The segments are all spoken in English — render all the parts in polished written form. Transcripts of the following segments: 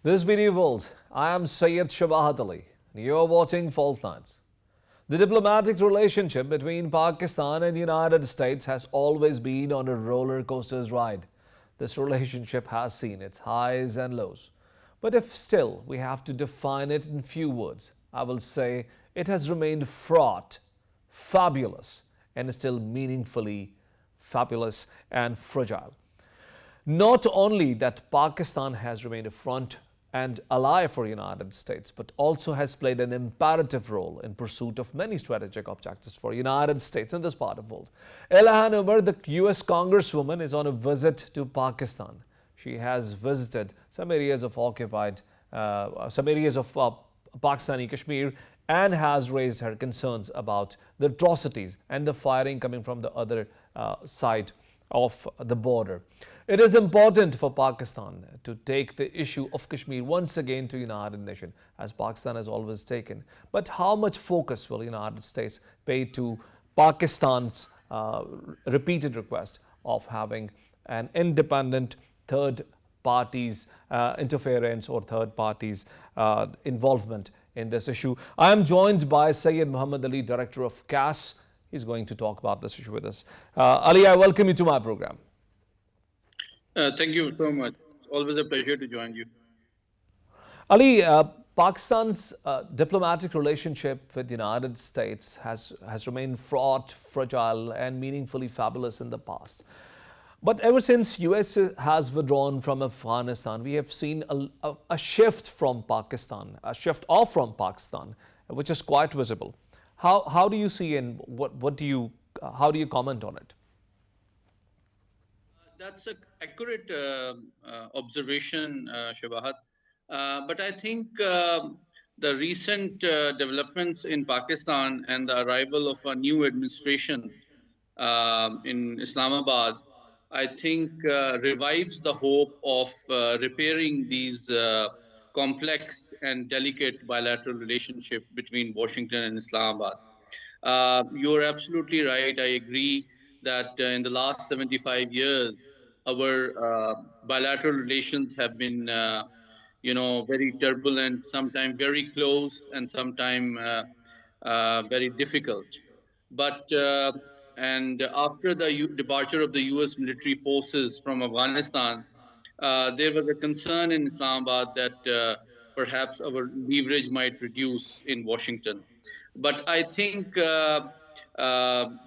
This video world, I am Syed Shabahat Ali. You are watching Fault Lines. The diplomatic relationship between Pakistan and United States has always been on a roller coaster's ride. This relationship has seen its highs and lows. But if still we have to define it in few words, I will say it has remained fraught, fabulous, and still meaningfully fabulous and fragile. Not only that Pakistan has remained a front and ally for United States, but also has played an imperative role in pursuit of many strategic objectives for United States in this part of the world. Ilhan Omar, the US Congresswoman, is on a visit to Pakistan. She has visited some areas of Pakistani Kashmir and has raised her concerns about the atrocities and the firing coming from the other side of the border. It is important for Pakistan to take the issue of Kashmir once again to United Nations, as Pakistan has always taken. But how much focus will United States pay to Pakistan's repeated request of having an independent third parties interference or third parties involvement in this issue? I am joined by Syed Muhammad Ali, Director of CAS. He's going to talk about this issue with us. Ali, I welcome you to my program. Thank you so much. It's always a pleasure to join you. Ali, Pakistan's diplomatic relationship with the United States has remained fraught, fragile, and meaningfully fabulous in the past. But ever since US has withdrawn from Afghanistan, we have seen a shift from Pakistan, a shift off from Pakistan, which is quite visible. How do you see and how do you comment on it? That's an accurate observation, Shabahat. But I think the recent developments in Pakistan and the arrival of a new administration in Islamabad, I think revives the hope of repairing these complex and delicate bilateral relationship between Washington and Islamabad. You're absolutely right. I agree that in the last 75 years, our bilateral relations have been, very turbulent, sometimes very close, and sometimes very difficult. But and after the departure of the U.S. military forces from Afghanistan, there was a concern in Islamabad that perhaps our leverage might reduce in Washington. But I think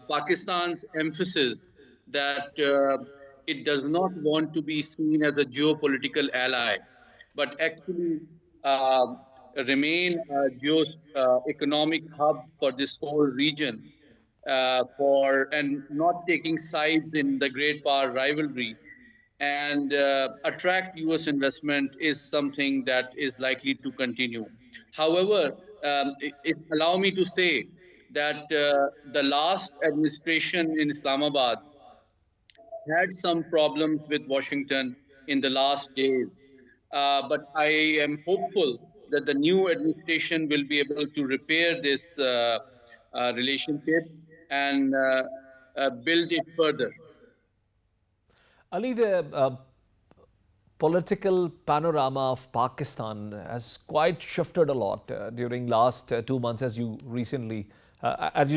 Pakistan's emphasis that it does not want to be seen as a geopolitical ally, but actually uh, remain a economic hub for this whole region, and not taking sides in the great power rivalry, and attract US investment is something that is likely to continue. However, allow me to say that the last administration in Islamabad had some problems with Washington in the last days. But I am hopeful that the new administration will be able to repair this relationship and build it further. Ali, the political panorama of Pakistan has quite shifted a lot during last 2 months, as you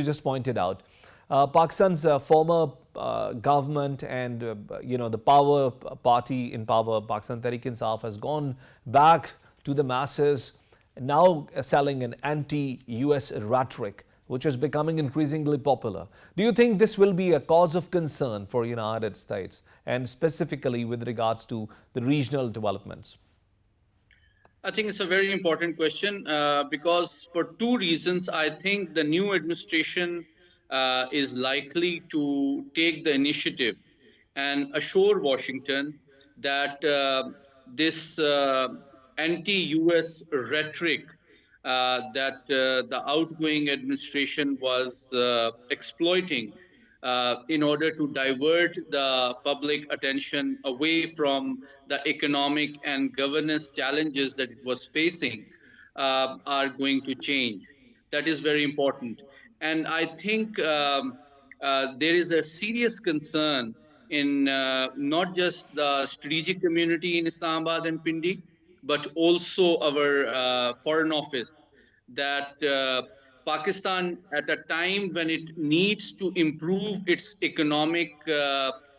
just pointed out. Pakistan's former government and the power party in power, Pakistan Tehreek-e-Insaf, has gone back to the masses, now selling an anti-US rhetoric, which is becoming increasingly popular. Do you think this will be a cause of concern for United States, and specifically with regards to the regional developments? I think it's a very important question because for two reasons. I think the new administration is likely to take the initiative and assure Washington that this anti-US rhetoric that the outgoing administration was exploiting in order to divert the public attention away from the economic and governance challenges that it was facing are going to change. That is very important. And I think there is a serious concern in not just the strategic community in Islamabad and Pindi, but also our foreign office, that Pakistan, at a time when it needs to improve its economic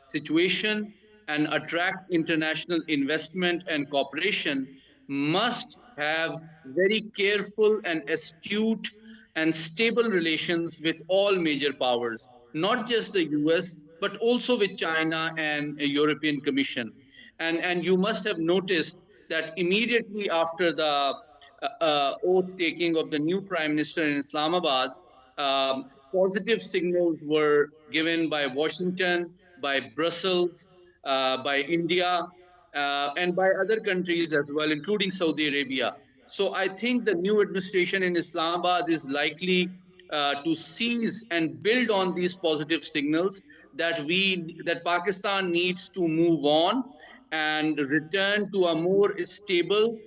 situation and attract international investment and cooperation, must have very careful and astute and stable relations with all major powers, not just the US, but also with China and a European Commission. And you must have noticed that immediately after the oath taking of the new Prime Minister in Islamabad, positive signals were given by Washington, by Brussels, by India, and by other countries as well, including Saudi Arabia. So I think the new administration in Islamabad is likely to seize and build on these positive signals, that Pakistan needs to move on and return to a more stable,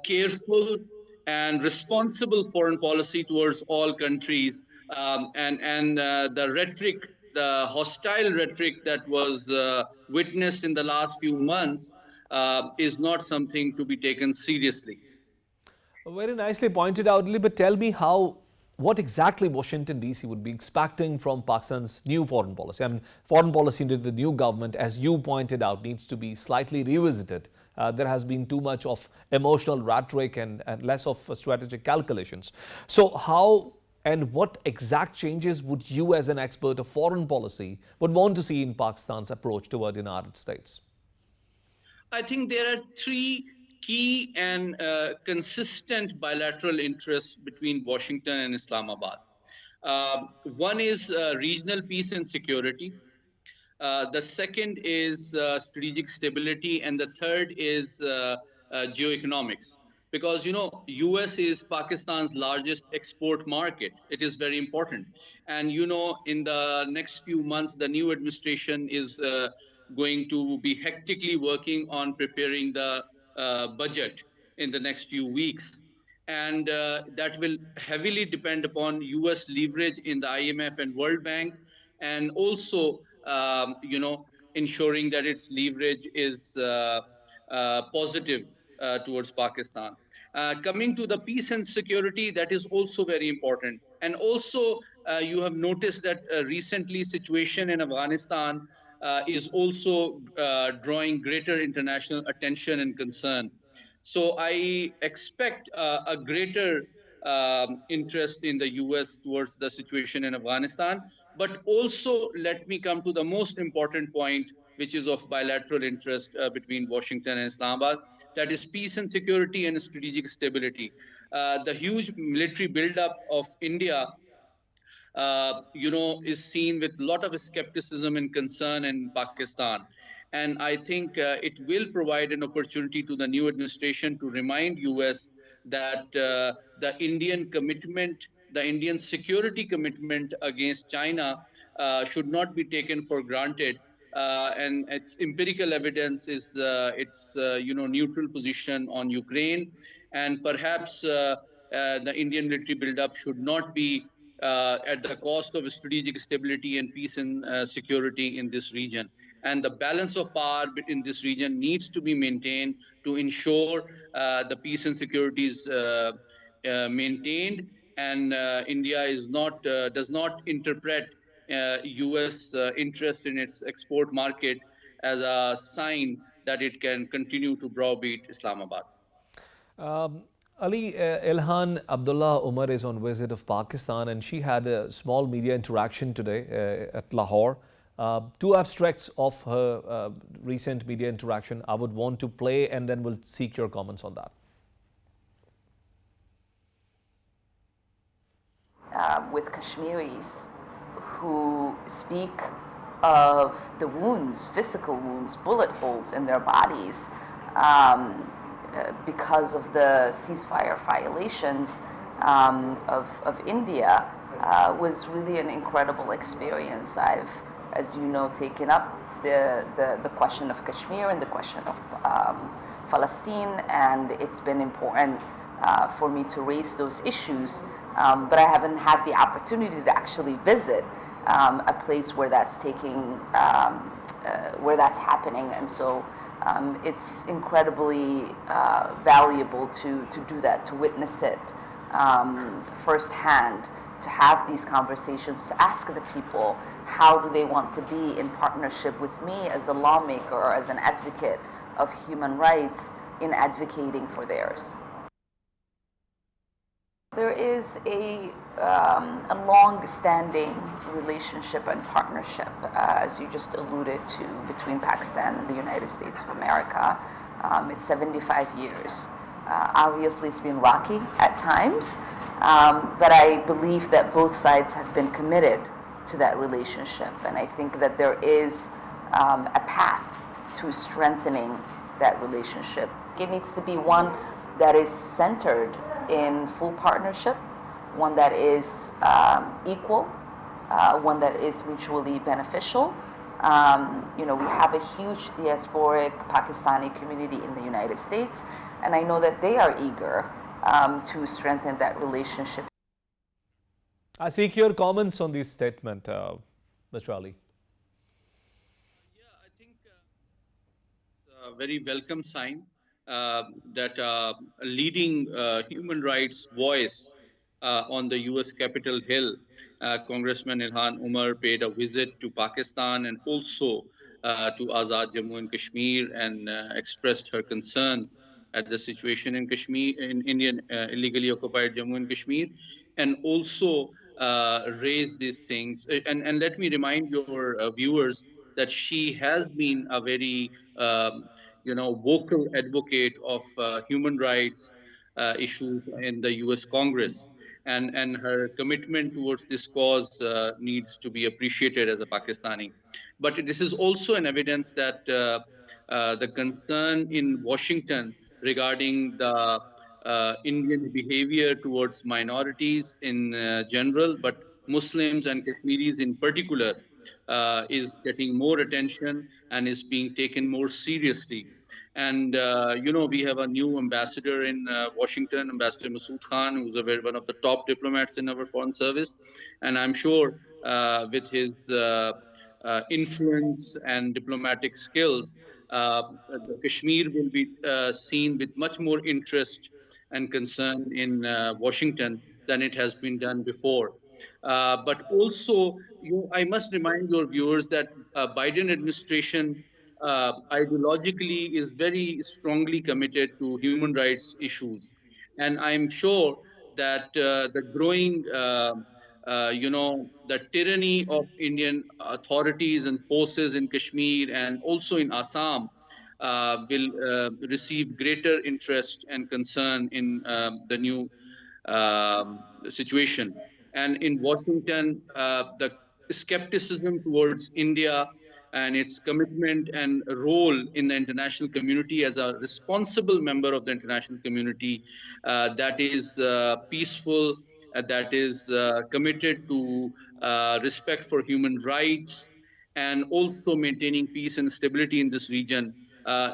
careful, and responsible foreign policy towards all countries. And the rhetoric, the hostile rhetoric that was witnessed in the last few months, is not something to be taken seriously. Very nicely pointed out, Lee, but tell me what exactly Washington DC would be expecting from Pakistan's new foreign policy. I mean, foreign policy under the new government, as you pointed out, needs to be slightly revisited. There has been too much of emotional rhetoric and less of strategic calculations. So how and what exact changes would you, as an expert of foreign policy, would want to see in Pakistan's approach toward the United States? I think there are three key and consistent bilateral interests between Washington and Islamabad. One is regional peace and security. The second is strategic stability, and the third is geoeconomics. Because US is Pakistan's largest export market. It is very important, and in the next few months, the new administration is going to be hectically working on preparing the budget in the next few weeks, and that will heavily depend upon US leverage in the IMF and World Bank, and also ensuring that its leverage is positive towards Pakistan. Coming to the peace and security, that is also very important. And also, you have noticed that recently situation in Afghanistan is also drawing greater international attention and concern. So I expect a greater interest in the US towards the situation in Afghanistan. But also, let me come to the most important point, which is of bilateral interest between Washington and Islamabad. That is peace and security and strategic stability. The huge military buildup of India is seen with a lot of skepticism and concern in Pakistan. And I think it will provide an opportunity to the new administration to remind US that the Indian commitment, the Indian security commitment against China should not be taken for granted. And its empirical evidence is its neutral position on Ukraine, and perhaps the Indian military buildup should not be at the cost of strategic stability and peace and security in this region. And the balance of power in this region needs to be maintained to ensure the peace and security is maintained, and India does not interpret US interest in its export market as a sign that it can continue to browbeat Islamabad. Um, Ali, Ilhan Abdullah Umar is on visit of Pakistan, and she had a small media interaction today at Lahore. Two abstracts of her recent media interaction I would want to play, and then we'll seek your comments on that. With Kashmiris who speak of the wounds, physical wounds, bullet holes in their bodies, because of the ceasefire violations of India, was really an incredible experience. I've, as you know, taken up the question of Kashmir and the question of Palestine, and it's been important for me to raise those issues, but I haven't had the opportunity to actually visit a place where that's happening, and so It's incredibly valuable to do that, to witness it firsthand, to have these conversations, to ask the people how do they want to be in partnership with me as a lawmaker or as an advocate of human rights in advocating for theirs. There is a long-standing relationship and partnership, as you just alluded to, between Pakistan and the United States of America. It's 75 years. Obviously, it's been rocky at times, but I believe that both sides have been committed to that relationship, and I think that there is a path to strengthening that relationship. It needs to be one that is centered in full partnership, one that is equal, one that is mutually beneficial. We have a huge diasporic Pakistani community in the United States, and I know that they are eager to strengthen that relationship. I seek your comments on this statement, Mr. Ali. Yeah, I think a very welcome sign that a leading human rights voice on the US Capitol Hill, Congressman Ilhan Umar, paid a visit to Pakistan and also to Azad Jammu and Kashmir, and expressed her concern at the situation in Kashmir, in Indian illegally occupied Jammu and Kashmir, and also raised these things. And let me remind your viewers that she has been a very vocal advocate of human rights issues in the U.S. Congress, and her commitment towards this cause needs to be appreciated as a Pakistani. But this is also an evidence that the concern in Washington regarding the Indian behavior towards minorities in general, but Muslims and Kashmiris in particular, is getting more attention and is being taken more seriously. And we have a new ambassador in Washington, Ambassador Masood Khan, who's one of the top diplomats in our foreign service. And I'm sure with his influence and diplomatic skills, the Kashmir will be seen with much more interest and concern in Washington than it has been done before. But also, I must remind your viewers that Biden administration ideologically is very strongly committed to human rights issues, and I'm sure that the growing, the tyranny of Indian authorities and forces in Kashmir and also in Assam will receive greater interest and concern in the new situation. And in Washington, the skepticism towards India and its commitment and role in the international community as a responsible member of the international community that is peaceful, that is committed to respect for human rights, and also maintaining peace and stability in this region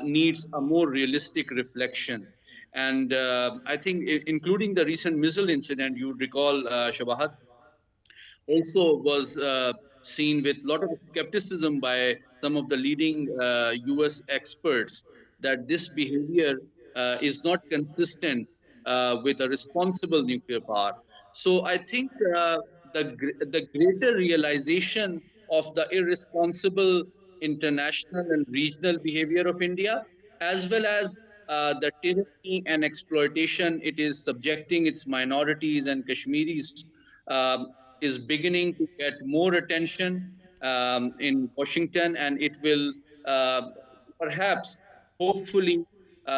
needs a more realistic reflection. And I think, including the recent missile incident, you would recall, Shabahat, also was seen with a lot of skepticism by some of the leading US experts that this behavior is not consistent with a responsible nuclear power. So I think the greater realization of the irresponsible international and regional behavior of India, as well as the tyranny and exploitation it is subjecting its minorities and Kashmiris, is beginning to get more attention in Washington, and it will perhaps, hopefully,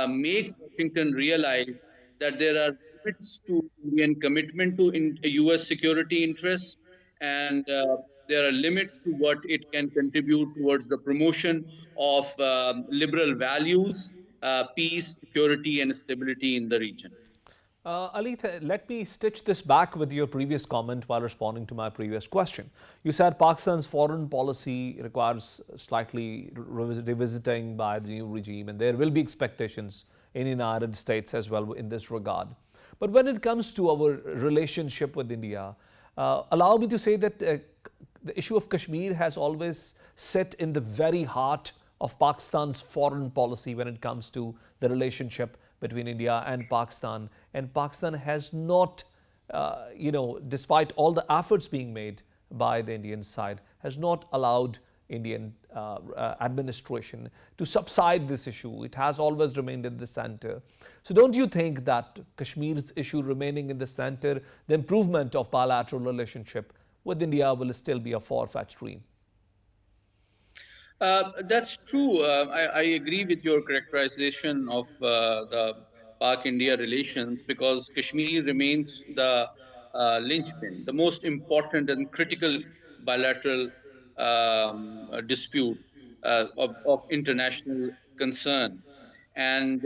make Washington realize that there are limits to Indian commitment to US security interests, and there are limits to what it can contribute towards the promotion of liberal values, peace, security, and stability in the region. Ali, let me stitch this back with your previous comment while responding to my previous question. You said Pakistan's foreign policy requires slightly revisiting by the new regime, and there will be expectations in the United States as well in this regard. But when it comes to our relationship with India, allow me to say that the issue of Kashmir has always sat in the very heart of Pakistan's foreign policy when it comes to the relationship between India and Pakistan. And Pakistan has not, despite all the efforts being made by the Indian side, has not allowed Indian administration to subside this issue. It has always remained in the center. So don't you think that Kashmir's issue remaining in the center, the improvement of bilateral relationship with India will still be a far-fetched dream? That's true. I agree with your characterization of the Pak-India relations, because Kashmir remains the linchpin, the most important and critical bilateral dispute of international concern. And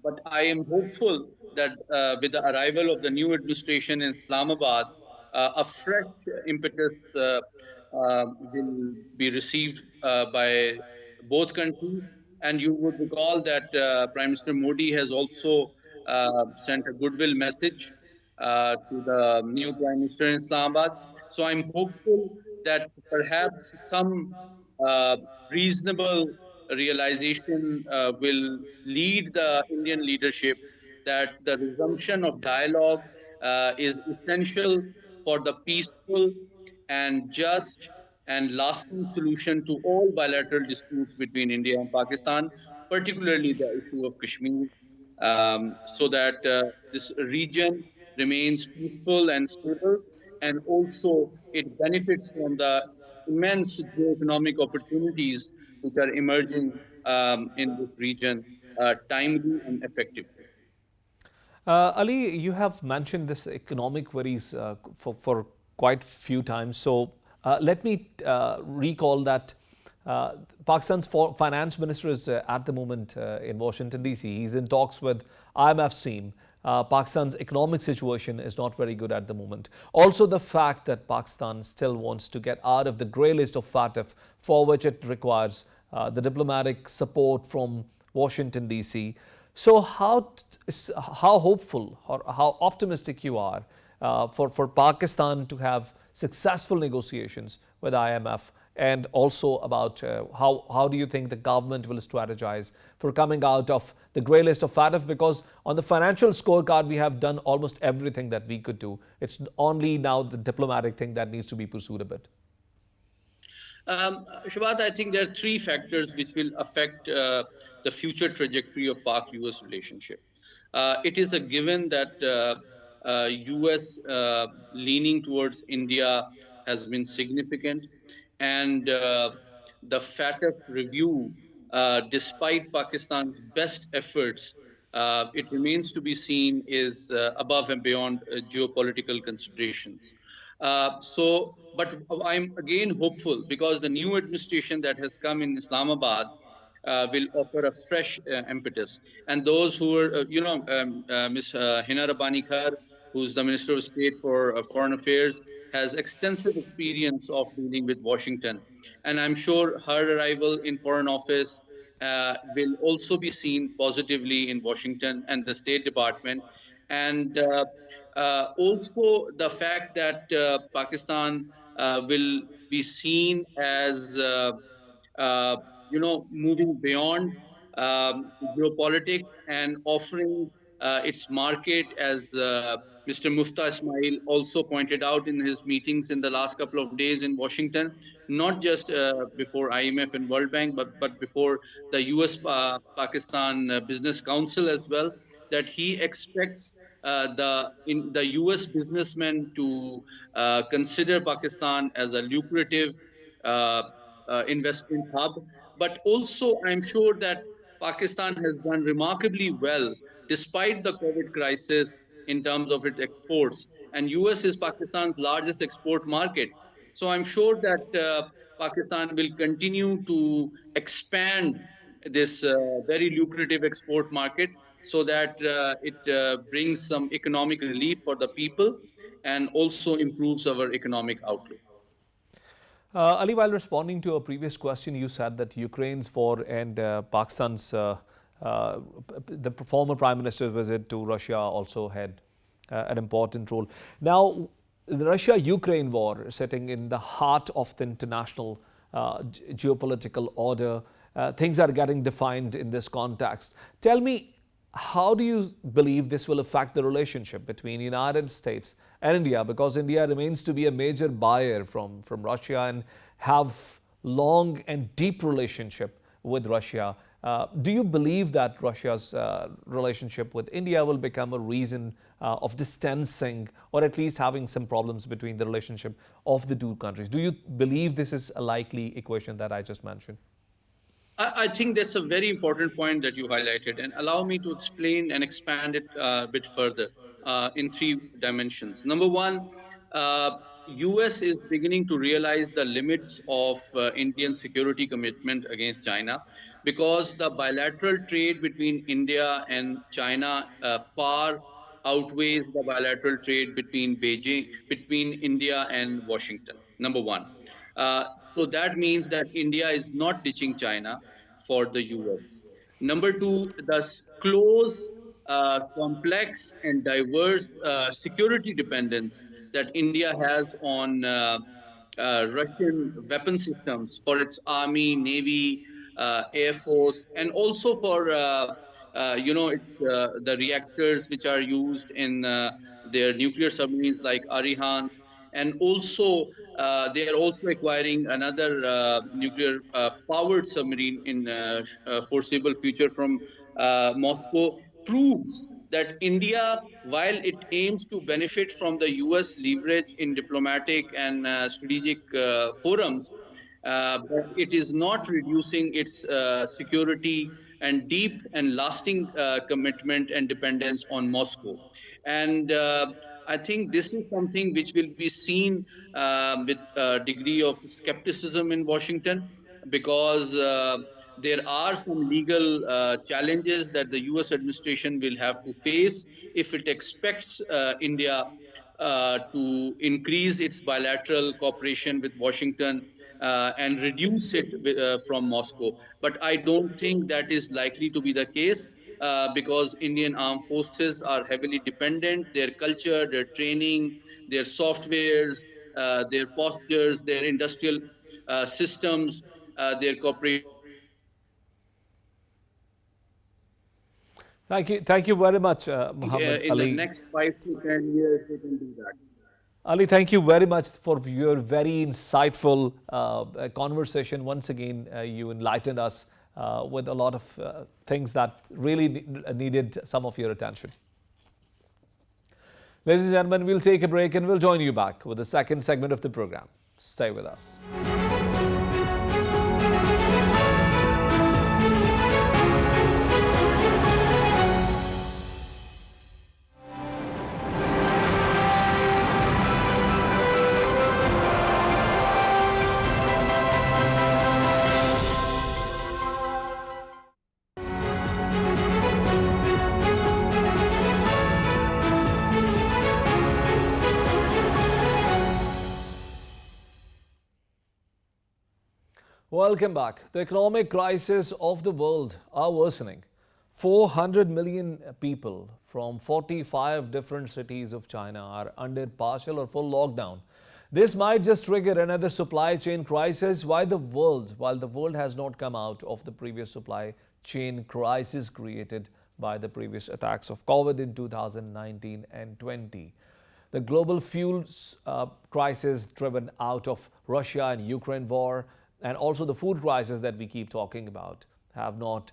but I am hopeful that with the arrival of the new administration in Islamabad, a fresh impetus will be received by both countries. And you would recall that Prime Minister Modi has also sent a goodwill message to the new Prime Minister in Islamabad. So I'm hopeful that perhaps some uh, reasonable realization will lead the Indian leadership that the resumption of dialogue is essential for the peaceful and just and lasting solution to all bilateral disputes between India and Pakistan, particularly the issue of Kashmir, so that this region remains peaceful and stable, and also it benefits from the immense geoeconomic opportunities which are emerging in this region timely and effectively. Ali, you have mentioned this economic worries for quite few times. So let me recall that Pakistan's finance minister is at the moment in Washington, D.C. He's in talks with IMF's team. Pakistan's economic situation is not very good at the moment. Also, the fact that Pakistan still wants to get out of the grey list of FATF, for which it requires the diplomatic support from Washington, D.C. So how hopeful or how optimistic you are for Pakistan to have successful negotiations with IMF, and also about how do you think the government will strategize for coming out of the grey list of FATF? Because on the financial scorecard, we have done almost everything that we could do. It's only now the diplomatic thing that needs to be pursued a bit. Shabad, I think there are three factors which will affect the future trajectory of Pak-US relationship. It is a given that US leaning towards India has been significant, and the FATF review, despite Pakistan's best efforts, it remains to be seen is above and beyond geopolitical considerations. But I'm again hopeful because the new administration that has come in Islamabad will offer a fresh impetus. And those who are, Ms. Hina Rabbani Khar, who's the Minister of State for Foreign Affairs, has extensive experience of dealing with Washington. And I'm sure her arrival in Foreign Office will also be seen positively in Washington and the State Department. And also the fact that Pakistan will be seen as uh, moving beyond geopolitics and offering its market, as Mr. Mufta Ismail also pointed out in his meetings in the last couple of days in Washington, not just before IMF and World Bank, but before the US Pakistan Business Council as well, that he expects the US businessmen to consider Pakistan as a lucrative uh, investment hub. But also, I'm sure that Pakistan has done remarkably well despite the COVID crisis in terms of its exports. And US is Pakistan's largest export market. So I'm sure that Pakistan will continue to expand this very lucrative export market so that it brings some economic relief for the people and also improves our economic outlook. Ali, while responding to a previous question, you said that Ukraine's war and Pakistan's the former prime minister's visit to Russia also had an important role. Now, the Russia-Ukraine war sitting in the heart of the international geopolitical order. things are getting defined in this context. Tell me, how do you believe this will affect the relationship between United States and India? Because India remains to be a major buyer from Russia and have long and deep relationship with Russia. Do you believe that Russia's relationship with India will become a reason of distancing or at least having some problems between the relationship of the two countries? Do you believe this is a likely equation that I just mentioned? I think that's a very important point that you highlighted, and allow me to explain and expand it a bit further in three dimensions. Number one, US is beginning to realize the limits of Indian security commitment against China, because the bilateral trade between India and China far outweighs the bilateral trade between India and Washington. Number one. So that means that India is not ditching China for the US. Number two, the close, complex, and diverse security dependence that India has on Russian weapon systems for its army, navy, air force, and also for the reactors which are used in their nuclear submarines like Arihant, and also they are also acquiring another nuclear powered submarine in foreseeable future from Moscow, proves that India, while it aims to benefit from the US leverage in diplomatic and strategic forums, but it is not reducing its security and deep and lasting commitment and dependence on Moscow. And I think this is something which will be seen with a degree of skepticism in Washington, because there are some legal challenges that the US administration will have to face if it expects India to increase its bilateral cooperation with Washington and reduce it from Moscow. But I don't think that is likely to be the case, because Indian armed forces are heavily dependent. Their culture, their training, their softwares, their postures, their industrial systems, their cooperation. Thank you very much, Muhammad In the Ali. next 5 to 10 years, they can do that. Ali, thank you very much for your very insightful conversation. Once again, you enlightened us with a lot of things that really needed some of your attention. Ladies and gentlemen, we'll take a break and we'll join you back with the second segment of the program. Stay with us. Welcome back. The economic crisis of the world are worsening. 400 million people from 45 different cities of China are under partial or full lockdown. This might just trigger another supply chain crisis while the world has not come out of the previous supply chain crisis created by the previous attacks of COVID in 2019 and 20. The global fuel crisis driven out of Russia and Ukraine war, and also the food crisis that we keep talking about, have not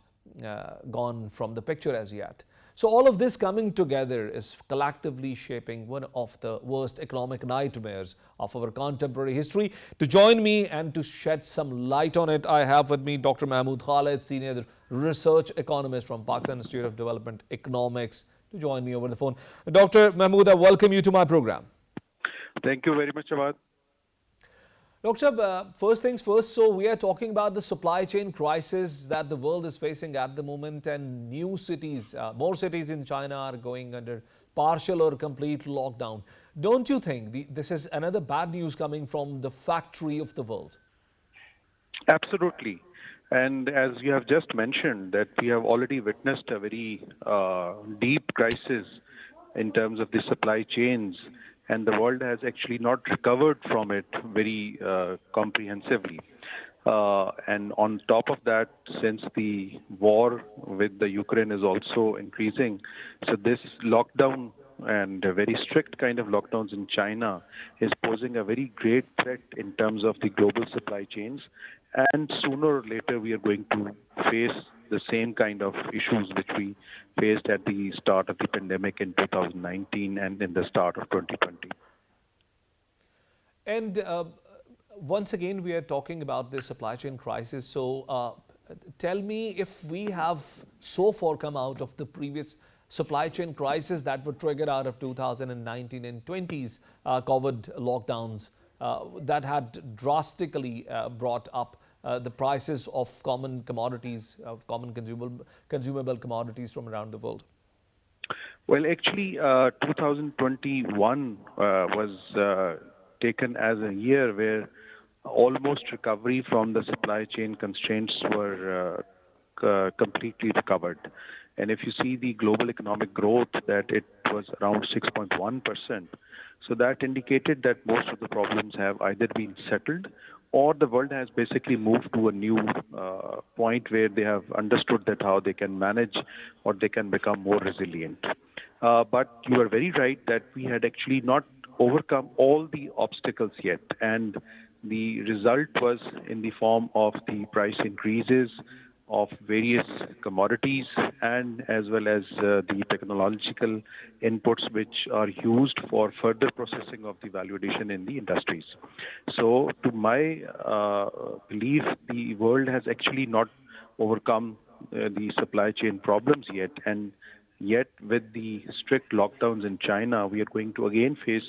gone from the picture as yet. So all of this coming together is collectively shaping one of the worst economic nightmares of our contemporary history. To join me and to shed some light on it, I have with me Dr. Mahmood Khalid, Senior Research Economist from Pakistan Institute of Development Economics, to join me over the phone. Dr. Mahmood, I welcome you to my program. Thank you very much, Jawad. Dr. First things first, so we are talking about the supply chain crisis that the world is facing at the moment, and new cities, more cities in China are going under partial or complete lockdown. Don't you think this is another bad news coming from the factory of the world? Absolutely. And as you have just mentioned, that we have already witnessed a very deep crisis in terms of the supply chains, and the world has actually not recovered from it very comprehensively. And on top of that, since the war with the Ukraine is also increasing, so this lockdown and a very strict kind of lockdowns in China is posing a very great threat in terms of the global supply chains. And sooner or later, we are going to face the same kind of issues which we faced at the start of the pandemic in 2019 and in the start of 2020. And once again, we are talking about the supply chain crisis. So tell me if we have so far come out of the previous supply chain crisis that were triggered out of 2019 and 20s COVID lockdowns that had drastically brought up the prices of common commodities, of common consumable commodities from around the world. Well, actually, 2021 was taken as a year where almost recovery from the supply chain constraints were completely recovered. And if you see the global economic growth, that it was around 6.1%. So that indicated that most of the problems have either been settled or the world has basically moved to a new point where they have understood that how they can manage or they can become more resilient. But you are very right that we had actually not overcome all the obstacles yet. And the result was in the form of the price increases of various commodities and as well as the technological inputs which are used for further processing of the value addition in the industries. So to my belief, the world has actually not overcome the supply chain problems yet. And yet with the strict lockdowns in China, we are going to again face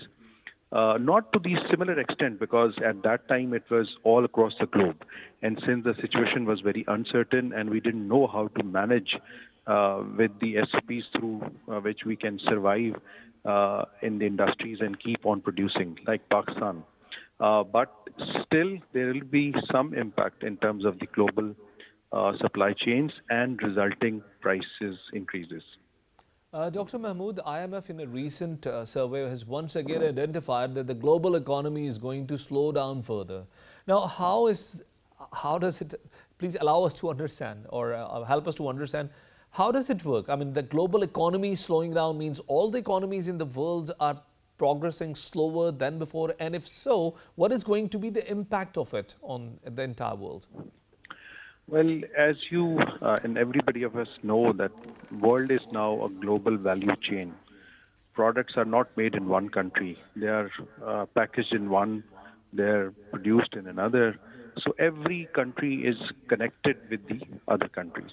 not to the similar extent, because at that time it was all across the globe. And since the situation was very uncertain and we didn't know how to manage with the SOPs through which we can survive in the industries and keep on producing, like Pakistan. But still, there will be some impact in terms of the global supply chains and resulting prices increases. Dr. Mahmood, IMF in a recent survey has once again identified that the global economy is going to slow down further. Now, how does it, please allow us to understand or help us to understand, how does it work? I mean, the global economy slowing down means all the economies in the world are progressing slower than before. And if so, what is going to be the impact of it on the entire world? Well, as you and everybody of us know, that world is now a global value chain. Products are not made in one country. They are packaged in one, they're produced in another. So every country is connected with the other countries.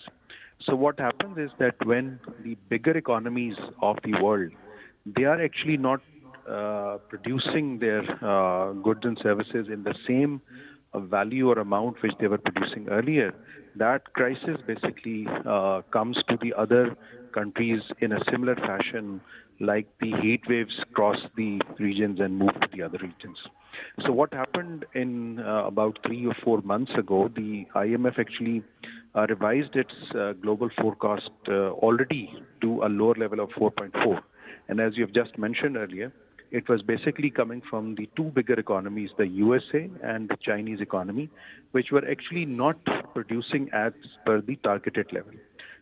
So what happens is that when the bigger economies of the world, they are actually not producing their goods and services in the same value or amount which they were producing earlier, that crisis basically comes to the other countries in a similar fashion, like the heat waves cross the regions and move to the other regions. So what happened in about 3 or 4 months ago, the IMF actually revised its global forecast already to a lower level of 4.4. And as you have just mentioned earlier, it was basically coming from the two bigger economies, the USA and the Chinese economy, which were actually not producing as per the targeted level.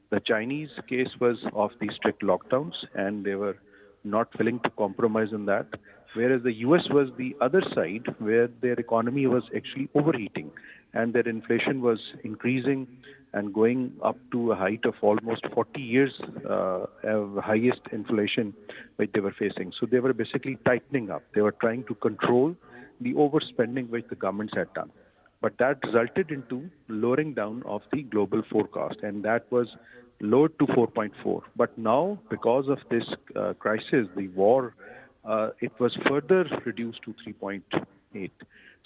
The Chinese case was of the strict lockdowns, and they were not willing to compromise on that, whereas the US was the other side, where their economy was actually overheating and their inflation was increasing and going up to a height of almost 40 years, highest inflation which they were facing. So they were basically tightening up. They were trying to control the overspending which the governments had done. But that resulted into lowering down of the global forecast, and that was lowered to 4.4. But now, because of this crisis, the war, it was further reduced to 3.8.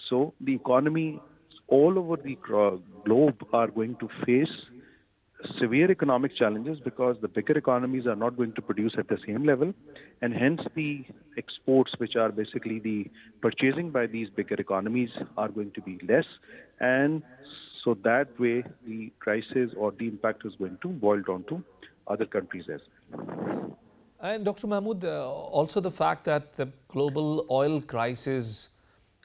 So the economy all over the globe are going to face severe economic challenges, because the bigger economies are not going to produce at the same level, and hence the exports, which are basically the purchasing by these bigger economies, are going to be less, and so that way the crisis or the impact is going to boil down to other countries as well. And Dr. Mahmood, also the fact that the global oil crisis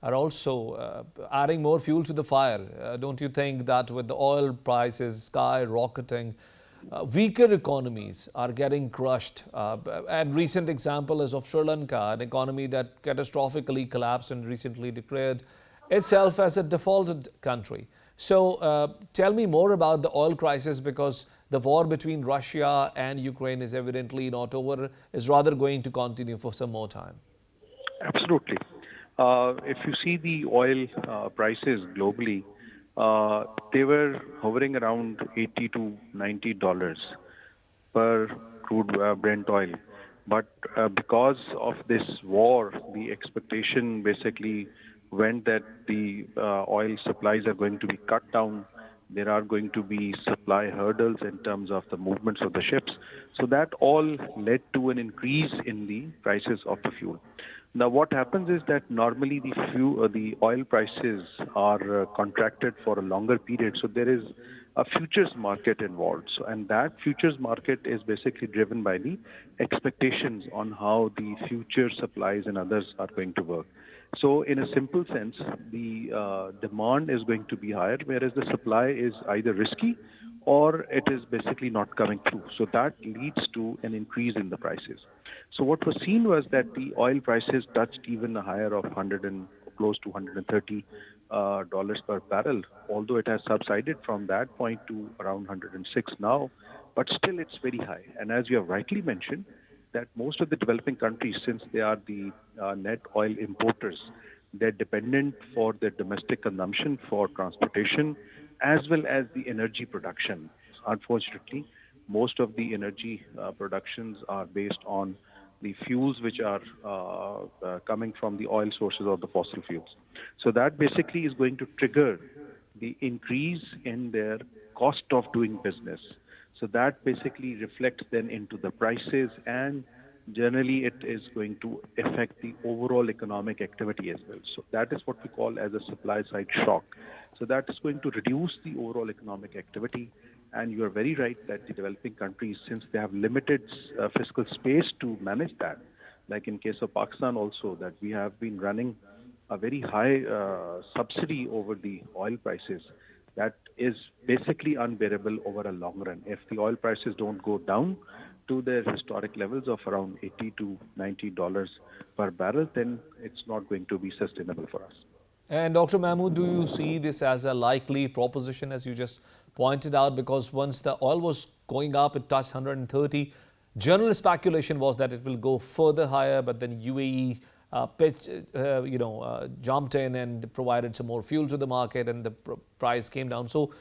are also adding more fuel to the fire. Don't you think that with the oil prices skyrocketing, weaker economies are getting crushed? And recent example is of Sri Lanka, an economy that catastrophically collapsed and recently declared itself as a defaulted country. So tell me more about the oil crisis, because the war between Russia and Ukraine is evidently not over, is rather going to continue for some more time. Absolutely. If you see the oil prices globally, they were hovering around $80 to $90 per crude Brent oil. But because of this war, the expectation basically went that the oil supplies are going to be cut down. There are going to be supply hurdles in terms of the movements of the ships. So that all led to an increase in the prices of the fuel. Now, what happens is that normally the oil prices are contracted for a longer period. So there is a futures market involved. So, and that futures market is basically driven by the expectations on how the future supplies and others are going to work. So, in a simple sense, the demand is going to be higher, whereas the supply is either risky or it is basically not coming through. So that leads to an increase in the prices. So what was seen was that the oil prices touched even a higher of 100 and close to 130 dollars per barrel, although it has subsided from that point to around 106 now, but still it's very high. And as you have rightly mentioned, that most of the developing countries, since they are the net oil importers, they're dependent for their domestic consumption, for transportation, as well as the energy production. Unfortunately, most of the energy productions are based on the fuels which are coming from the oil sources or the fossil fuels. So that basically is going to trigger the increase in their cost of doing business. So that basically reflects then into the prices, and generally it is going to affect the overall economic activity as well. So that is what we call as a supply side shock. So that is going to reduce the overall economic activity. And you are very right that the developing countries, since they have limited fiscal space to manage that, like in case of Pakistan also, that we have been running a very high subsidy over the oil prices, that is basically unbearable over a long run. If the oil prices don't go down to their historic levels of around $80 to $90 per barrel, then it's not going to be sustainable for us. And Dr. Mahmood, do you see this as a likely proposition, as you just pointed out? Because once the oil was going up, it touched 130. General speculation was that it will go further higher, but then UAE jumped in and provided some more fuel to the market, and the price came down. So,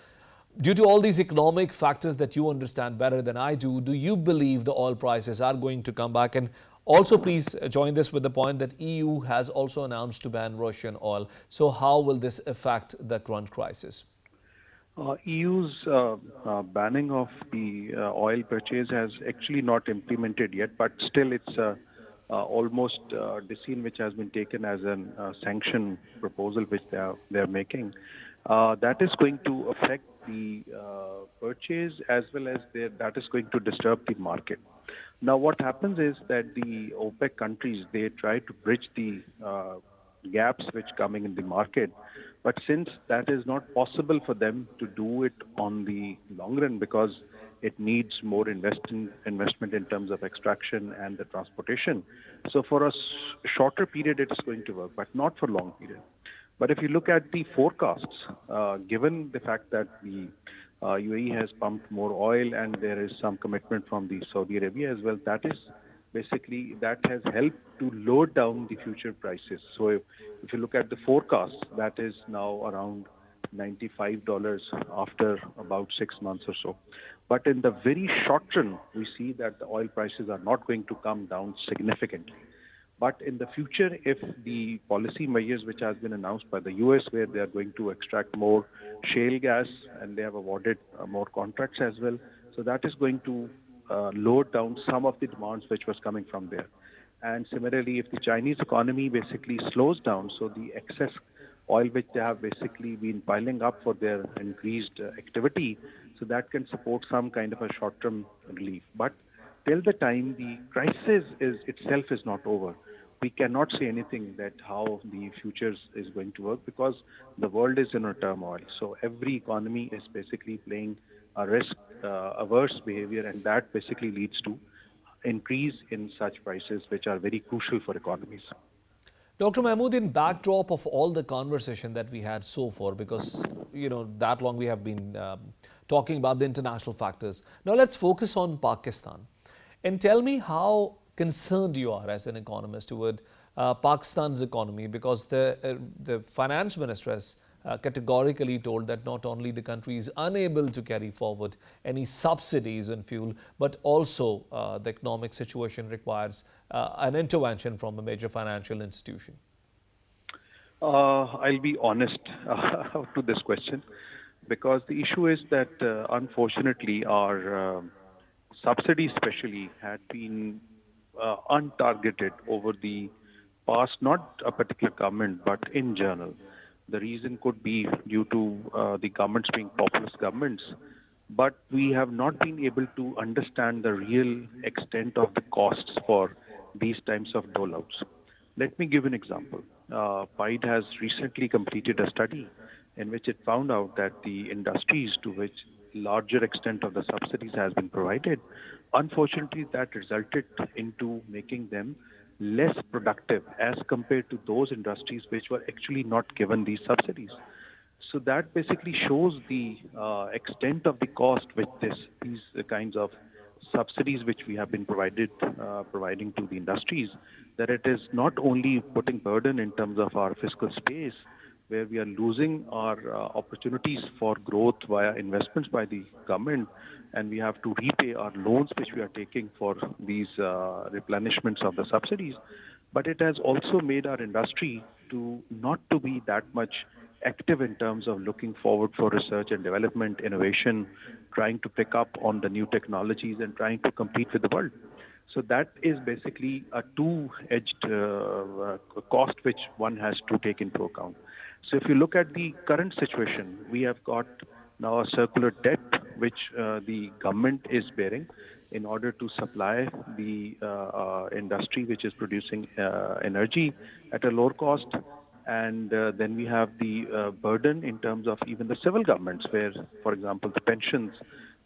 due to all these economic factors that you understand better than I do you believe the oil prices are going to come back? And also, please join this with the point that EU has also announced to ban Russian oil. So how will this affect the current crisis? EU's banning of the oil purchase has actually not implemented yet, but still it's almost a decision which has been taken as a sanction proposal which they are making. That is going to affect the purchase, as well as that is going to disturb the market. Now, what happens is that the OPEC countries, they try to bridge the gaps which coming in the market, but since that is not possible for them to do it on the long run, because it needs more investment in terms of extraction and the transportation. So for a shorter period, it is going to work, but not for long period. But if you look at the forecasts, given the fact that the UAE has pumped more oil and there is some commitment from the Saudi Arabia as well, that has helped to lower down the future prices. So if you look at the forecast, that is now around $95 after about 6 months or so. But in the very short run, we see that the oil prices are not going to come down significantly. But in the future, if the policy measures which has been announced by the US, where they are going to extract more shale gas and they have awarded more contracts as well, so that is going to lower down some of the demands which was coming from there. And similarly, if the Chinese economy basically slows down, so the excess oil which they have basically been piling up for their increased activity, so that can support some kind of a short-term relief. But till the time the crisis itself is not over, we cannot say anything that how the futures is going to work because the world is in a turmoil. So every economy is basically playing a risk averse behavior, and that basically leads to increase in such prices which are very crucial for economies. Dr. Mahmood, in backdrop of all the conversation that we had so far, because that long we have been talking about the international factors. Now let's focus on Pakistan, and tell me how concerned you are as an economist toward Pakistan's economy, because the finance minister has categorically told that not only the country is unable to carry forward any subsidies on fuel, but also the economic situation requires an intervention from a major financial institution. I'll be honest to this question because the issue is that unfortunately our subsidies especially had been untargeted over the past, not a particular government, but in general. The reason could be due to the governments being populist governments, but we have not been able to understand the real extent of the costs for these types of dolouts. Let me give an example. PIDE has recently completed a study in which it found out that the industries to which larger extent of the subsidies has been provided, unfortunately that resulted into making them less productive as compared to those industries which were actually not given these subsidies. So that basically shows the extent of the cost with these kinds of subsidies which we have been providing to the industries, that it is not only putting burden in terms of our fiscal space, where we are losing our opportunities for growth via investments by the government, and we have to repay our loans which we are taking for these replenishments of the subsidies, but it has also made our industry to not to be that much active in terms of looking forward for research and development, innovation, trying to pick up on the new technologies and trying to compete with the world. So that is basically a two-edged cost which one has to take into account. So if you look at the current situation, we have got now a circular debt which the government is bearing in order to supply the industry which is producing energy at a lower cost. And then we have the burden in terms of even the civil governments where, for example, the pensions,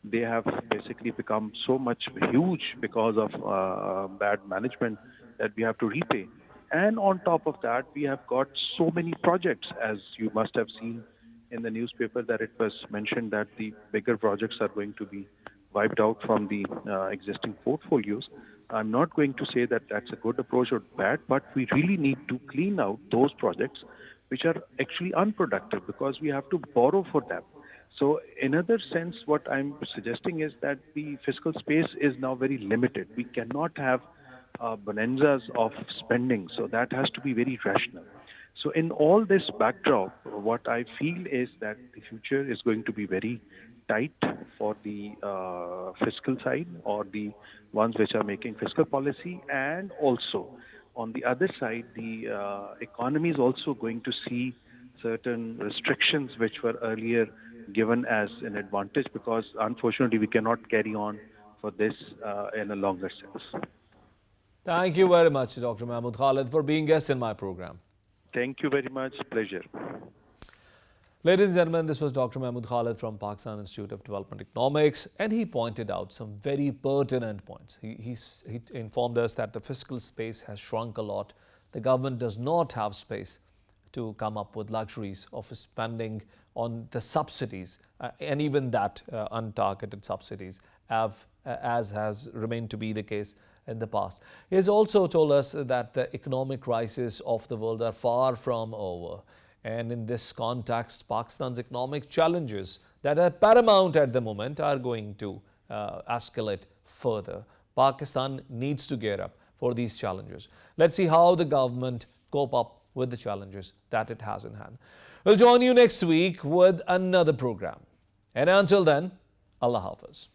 they have basically become so much huge because of bad management that we have to repay. And on top of that, we have got so many projects, as you must have seen in the newspaper that it was mentioned that the bigger projects are going to be wiped out from the existing portfolios. I'm not going to say that that's a good approach or bad, but we really need to clean out those projects which are actually unproductive because we have to borrow for them. So in another sense, what I'm suggesting is that the fiscal space is now very limited. We cannot have bonanzas of spending, so that has to be very rational. So in all this backdrop, what I feel is that the future is going to be very tight for the fiscal side or the ones which are making fiscal policy, and also on the other side, the economy is also going to see certain restrictions which were earlier given as an advantage because unfortunately we cannot carry on for this in a longer sense. Thank you very much, Dr. Mahmood Khalid, for being guest in my program. Thank you very much. Pleasure. Ladies and gentlemen, this was Dr. Mahmood Khalid from Pakistan Institute of Development Economics, and he pointed out some very pertinent points. He informed us that the fiscal space has shrunk a lot. The government does not have space to come up with luxuries of spending on the subsidies, and even that untargeted subsidies, as has remained to be the case in the past. He has also told us that the economic crisis of the world are far from over. And in this context, Pakistan's economic challenges that are paramount at the moment are going to escalate further. Pakistan needs to gear up for these challenges. Let's see how the government cope up with the challenges that it has in hand. We'll join you next week with another program. And until then, Allah Hafiz.